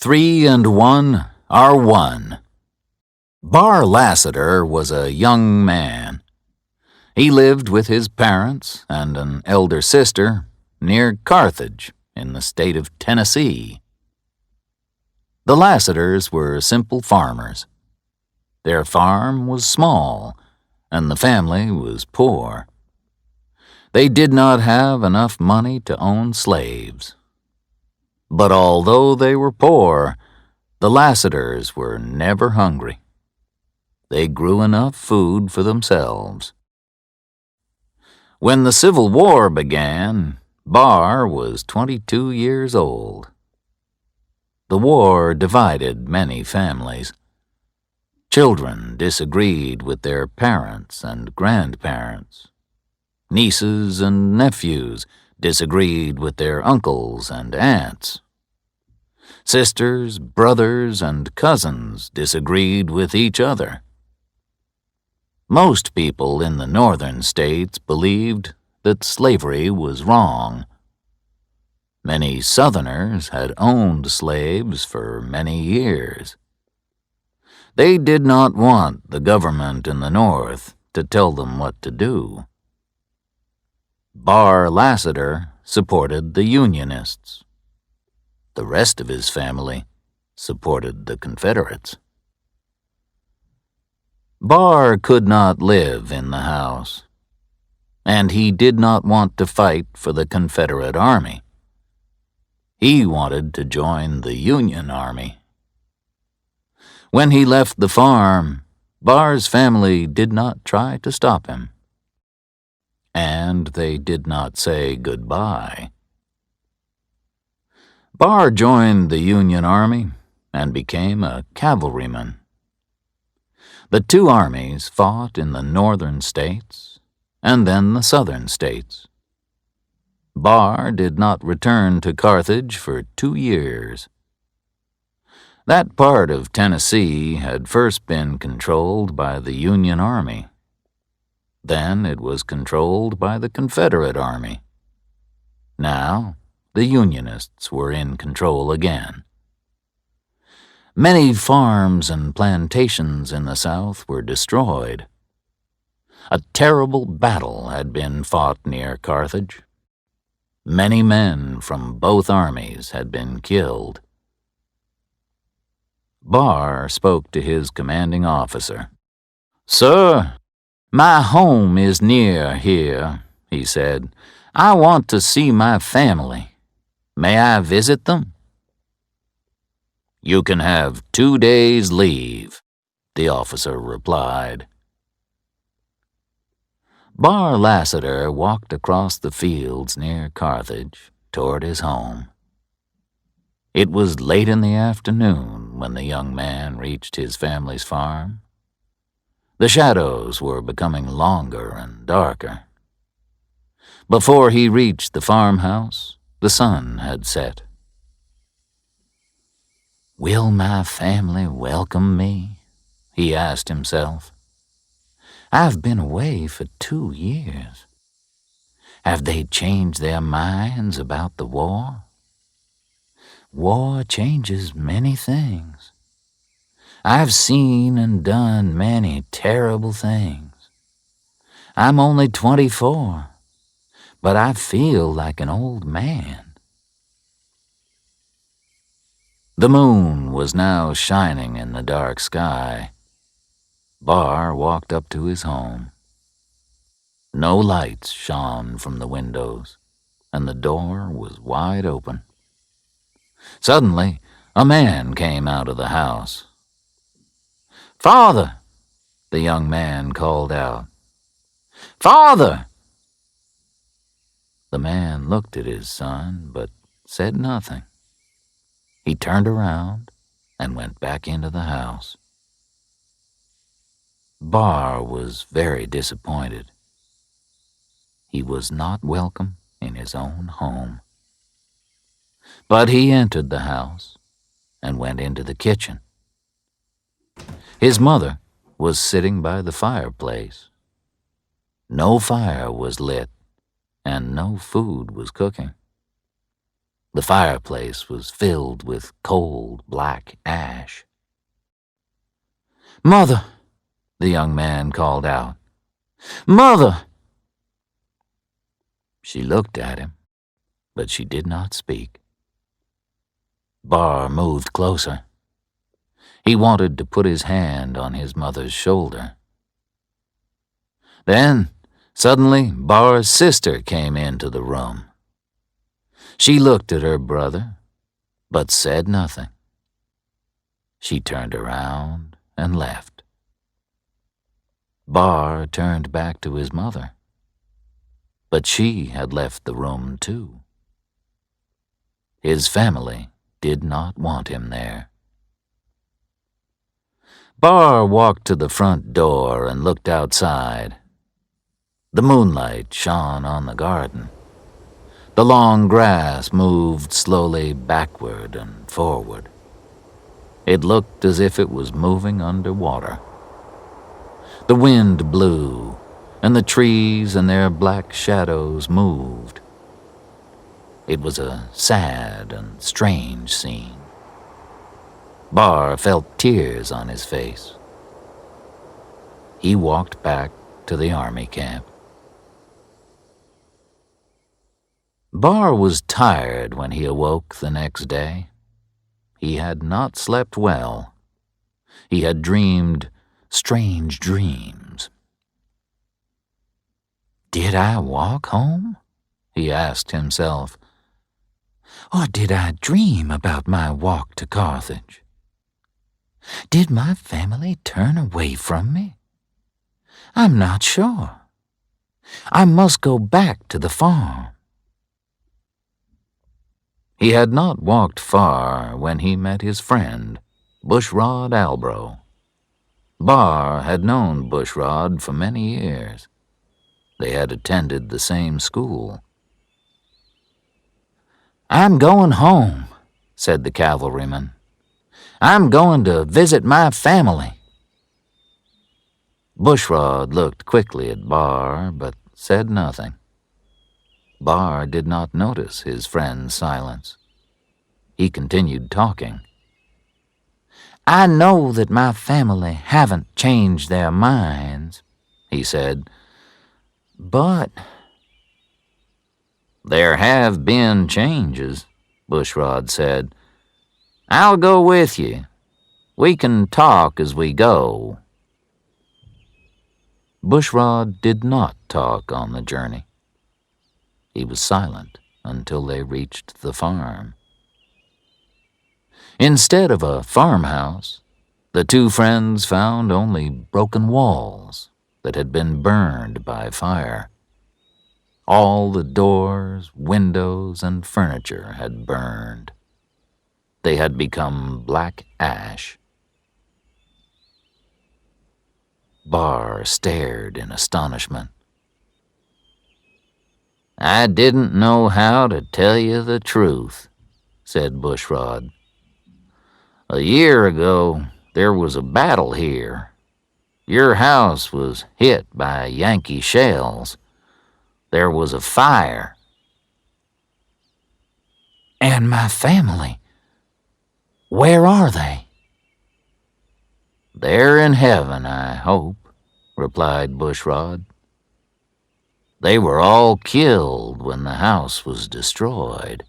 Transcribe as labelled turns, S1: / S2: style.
S1: 3 and 1 are 1. Bar Lassiter was a young man. He lived with his parents and an elder sister near Carthage in the state of Tennessee. The Lassiters were simple farmers. Their farm was small, and the family was poor. They did not have enough money to own slaves. But although they were poor, the Lassiters were never hungry. They grew enough food for themselves. When the Civil War began, Bar was 22 years old. The war divided many families. Children disagreed with their parents and grandparents. Nieces and nephews disagreed with their uncles and aunts. Sisters, brothers, and cousins disagreed with each other. Most people in the northern states believed that slavery was wrong. Many Southerners had owned slaves for many years. They did not want the government in the North to tell them what to do. Bar Lassiter supported the Unionists. The rest of his family supported the Confederates. Bar could not live in the house, and he did not want to fight for the Confederate Army. He wanted to join the Union Army. When he left the farm, Bar's family did not try to stop him. And they did not say goodbye. Bar joined the Union Army and became a cavalryman. The two armies fought in the northern states and then the southern states. Bar did not return to Carthage for 2 years. That part of Tennessee had first been controlled by the Union Army. Then it was controlled by the Confederate Army. Now, the Unionists were in control again. Many farms and plantations in the South were destroyed. A terrible battle had been fought near Carthage. Many men from both armies had been killed. Bar spoke to his commanding officer. "Sir, my home is near here," he said. "I want to see my family. May I visit them?" "You can have 2 days' leave," the officer replied. Bar Lassiter walked across the fields near Carthage toward his home. It was late in the afternoon when the young man reached his family's farm. The shadows were becoming longer and darker. Before he reached the farmhouse, the sun had set. "Will my family welcome me?" he asked himself. "I've been away for 2 years. Have they changed their minds about the war? War changes many things. I've seen and done many terrible things. I'm only 24, but I feel like an old man." The moon was now shining in the dark sky. Bar walked up to his home. No lights shone from the windows, and the door was wide open. Suddenly, a man came out of the house. "Father!" the young man called out. "Father!" The man looked at his son, but said nothing. He turned around and went back into the house. Bar was very disappointed. He was not welcome in his own home. But he entered the house and went into the kitchen. His mother was sitting by the fireplace. No fire was lit, and no food was cooking. The fireplace was filled with cold black ash. "Mother!" the young man called out. "Mother!" She looked at him, but she did not speak. Bar moved closer. He wanted to put his hand on his mother's shoulder. Then, suddenly, Bar's sister came into the room. She looked at her brother, but said nothing. She turned around and left. Bar turned back to his mother, but she had left the room too. His family did not want him there. Bar walked to the front door and looked outside. The moonlight shone on the garden. The long grass moved slowly backward and forward. It looked as if it was moving underwater. The wind blew, and the trees and their black shadows moved. It was a sad and strange scene. Bar felt tears on his face. He walked back to the army camp. Bar was tired when he awoke the next day. He had not slept well. He had dreamed strange dreams. "Did I walk home?" he asked himself. "Or did I dream about my walk to Carthage? Did my family turn away from me? I'm not sure. I must go back to the farm." He had not walked far when he met his friend, Bushrod Albro. Bar had known Bushrod for many years. They had attended the same school. "I'm going home," said the cavalryman. "I'm going to visit my family." Bushrod looked quickly at Bar, but said nothing. Bar did not notice his friend's silence. He continued talking. "I know that my family haven't changed their minds," he said, "but—" "There have been changes," Bushrod said. "I'll go with you. We can talk as we go." Bushrod did not talk on the journey. He was silent until they reached the farm. Instead of a farmhouse, the two friends found only broken walls that had been burned by fire. All the doors, windows, and furniture had burned. They had become black ash. Bar stared in astonishment. "I didn't know how to tell you the truth," said Bushrod. "A year ago, there was a battle here. Your house was hit by Yankee shells. There was a fire." "And my family, where are they?" "They're in heaven, I hope," replied Bushrod. "They were all killed when the house was destroyed."